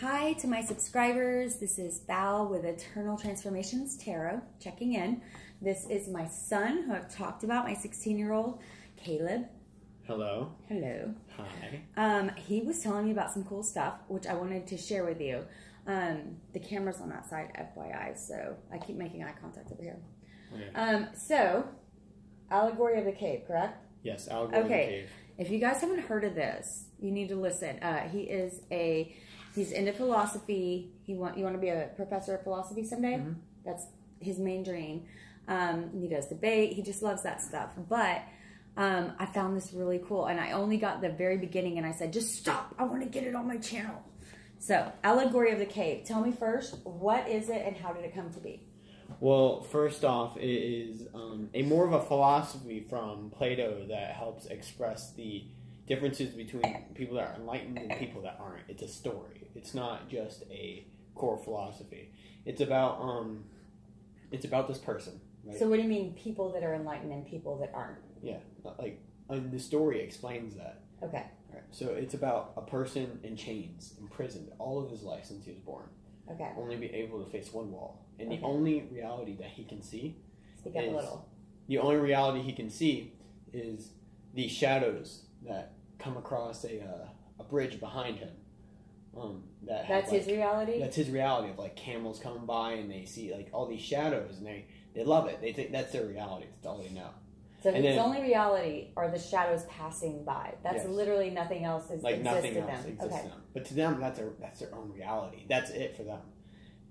Hi to my subscribers. This is Val with Eternal Transformations Tarot checking in. This is my son who I've talked about, my 16-year-old Caleb. Hello. Hello. Hi. He was telling me about some cool stuff, which I wanted to share with you. The camera's on that side, FYI, so I keep making eye contact over here. Okay. So, Allegory of the Cave, correct? Yes, Allegory of the Cave. If you guys haven't heard of this, you need to listen. He's into philosophy. You want to be a professor of philosophy someday? Mm-hmm. That's his main dream. He does debate. He just loves that stuff. But I found this really cool, and I only got the very beginning, and I said, just stop. I want to get it on my channel. So, Allegory of the Cave. Tell me first, what is it, and how did it come to be? Well, first off, it is a more of a philosophy from Plato that helps express the differences between people that are enlightened and people that aren't. It's a story. It's not just a core philosophy. It's about this person. Right? So what do you mean people that are enlightened and people that aren't? Yeah, like the story explains that. Okay. All right. So it's about a person in chains, imprisoned all of his life since he was born. Okay. Only be able to face one wall. And the only reality that he can see Speak up a little. The only reality he can see is the shadows that come across a bridge behind him. That's his reality? That's his reality of like camels coming by and they see like all these shadows and they love it. They think that's their reality. That's all they know. So his only reality are the shadows passing by. That's literally nothing else exists to them. To them. But to them, that's their own reality. That's it for them.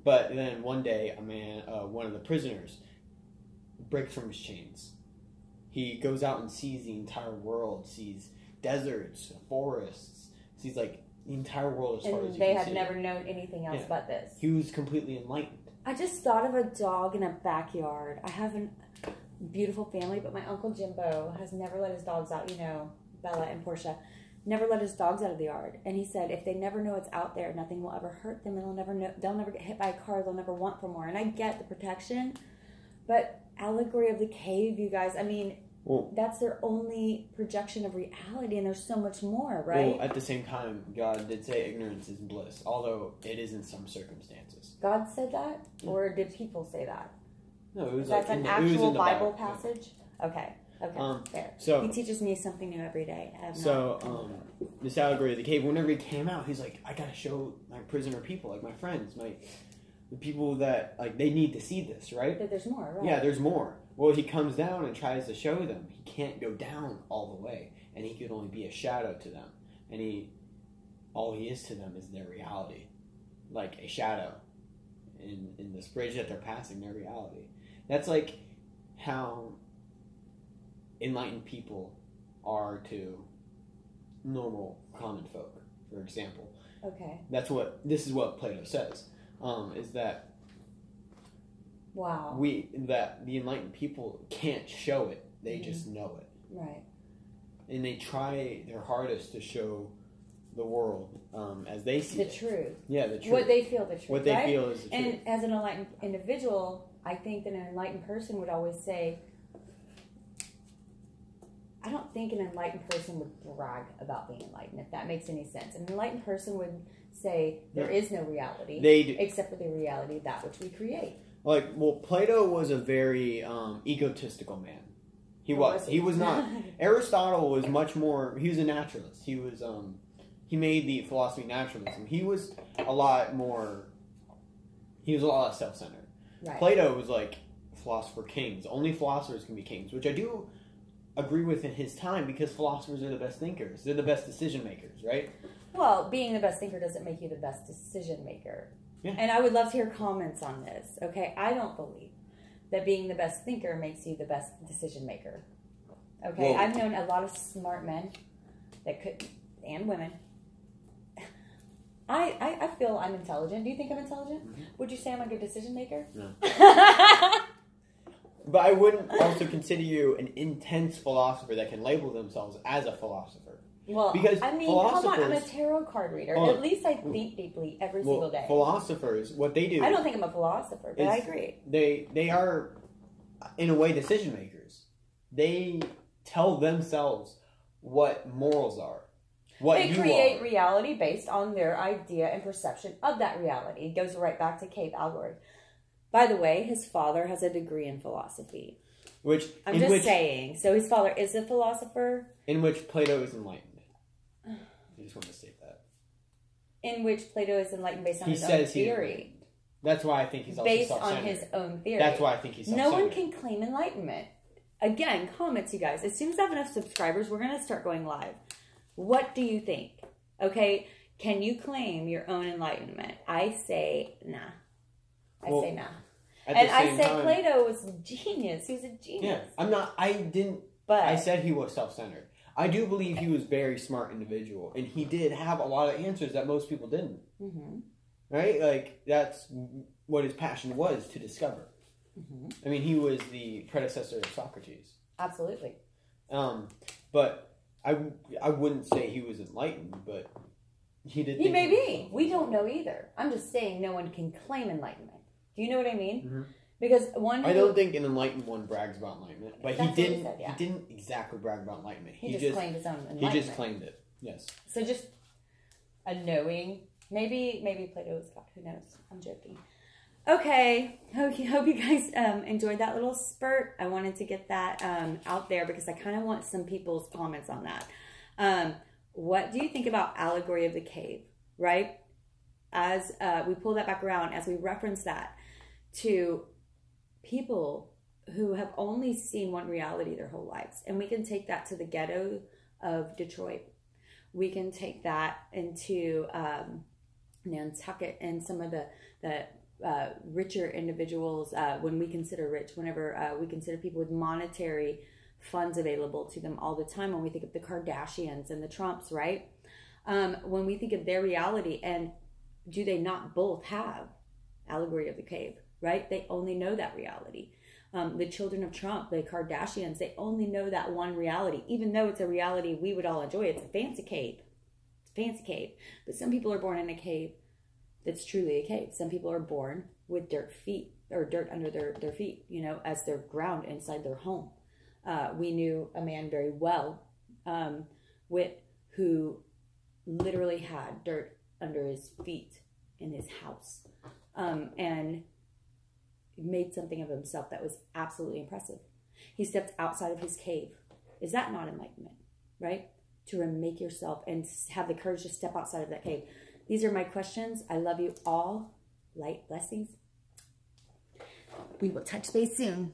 But then one day, a man, one of the prisoners, breaks from his chains. He goes out and sees the entire world, sees deserts, forests, sees like the entire world as far as you can see. And they had never known anything else but this. He was completely enlightened. I just thought of a dog in a backyard. I have a beautiful family, but my Uncle Jimbo has never let his dogs out. You know, Bella and Portia never let his dogs out of the yard. And he said if they never know it's out there, nothing will ever hurt them, and they'll never get hit by a car, they'll never want for more. And I get the protection, but Allegory of the Cave, you guys, I mean, that's their only projection of reality, and there's so much more, right? Well, at the same time, God did say ignorance is bliss, although it is in some circumstances. God said that? Or did people say that? No, it was that's an actual Bible passage? Okay. Okay, fair. So he teaches me something new every day. This Allegory of the Cave, whenever he came out, he's like, I gotta show my prisoner people, like my friends, the people that, like, they need to see this, right? That there's more, right? Yeah, there's more. Well, he comes down and tries to show them. He can't go down all the way, and he could only be a shadow to them. And all he is to them is their reality. Like a shadow in this bridge that they're passing, their reality. That's like how enlightened people are to normal common folk, for example. Okay. This is what Plato says, is that that the enlightened people can't show it, they just know it. Right. And they try their hardest to show the world as they see the truth. Yeah, the truth. What they feel the truth. What they feel is the truth. And as an enlightened individual, I think that an enlightened person would always say, I don't think an enlightened person would brag about being enlightened, if that makes any sense. An enlightened person would say there is no reality except for the reality of that which we create. Plato was a very egotistical man. He was not. Aristotle was much more. He was a naturalist. He was. He made the philosophy of naturalism. He was a lot less self-centered. Right. Plato was like philosopher kings. Only philosophers can be kings, which I do agree with in his time, because philosophers are the best thinkers. They're the best decision makers, right? Well, being the best thinker doesn't make you the best decision maker. Yeah. And I would love to hear comments on this. Okay, I don't believe that being the best thinker makes you the best decision maker. Okay, I've known a lot of smart men and women. I feel I'm intelligent. Do you think I'm intelligent? Mm-hmm. Would you say I'm a good decision maker? No. But I wouldn't also consider you an intense philosopher that can label themselves as a philosopher. Well, because come on, I'm a tarot card reader. At least I think deeply every single day. Philosophers, what they do... I don't think I'm a philosopher, but I agree. They are, in a way, decision makers. They tell themselves what morals are. They create reality based on their idea and perception of that reality. It goes right back to cave allegory. By the way, his father has a degree in philosophy. I'm just saying. So his father is a philosopher. In which Plato is enlightened. I just want to state that. In which Plato is enlightened based on his own theory. That's why I think he's also based self-centered. on his own theory. That's why I think he's self-centered. No one can claim enlightenment. Again, comments, you guys. As soon as I have enough subscribers, we're going to start going live. What do you think? Okay, can you claim your own enlightenment? I say nah. I say nah. And I said Plato was a genius. He was a genius. Yeah, I said he was self-centered. I do believe he was a very smart individual, and he did have a lot of answers that most people didn't. Mm-hmm. Right? Like, that's what his passion was, to discover. Mm-hmm. I mean, he was the predecessor of Socrates. Absolutely. But I wouldn't say he was enlightened, but he did. He may be. We don't know either. I'm just saying no one can claim enlightenment. Do you know what I mean? Mm-hmm. Because I don't think an enlightened one brags about enlightenment, but he didn't. He didn't exactly brag about enlightenment. He just claimed his own enlightenment. He just claimed it. Yes. So just a knowing. Maybe Plato was God. Who knows? I'm joking. Okay. Hope you guys enjoyed that little spurt. I wanted to get that out there because I kind of want some people's comments on that. What do you think about Allegory of the Cave? Right? As we pull that back around, as we reference that to people who have only seen one reality their whole lives. And we can take that to the ghetto of Detroit. We can take that into Nantucket and some of the richer individuals, when we consider rich, whenever we consider people with monetary funds available to them all the time, when we think of the Kardashians and the Trumps, right? When we think of their reality, and do they not both have Allegory of the Cave, right? They only know that reality. The children of Trump, the Kardashians, they only know that one reality, even though it's a reality we would all enjoy. It's a fancy cave. It's a fancy cave. But some people are born in a cave that's truly a cave. Some people are born with dirt feet, or dirt under their feet, as their ground inside their home. We knew a man very well who literally had dirt under his feet in his house, and made something of himself that was absolutely impressive. He stepped outside of his cave. Is that not enlightenment, right? To remake yourself and have the courage to step outside of that cave. These are my questions. I love you all. Light blessings. We will touch base soon.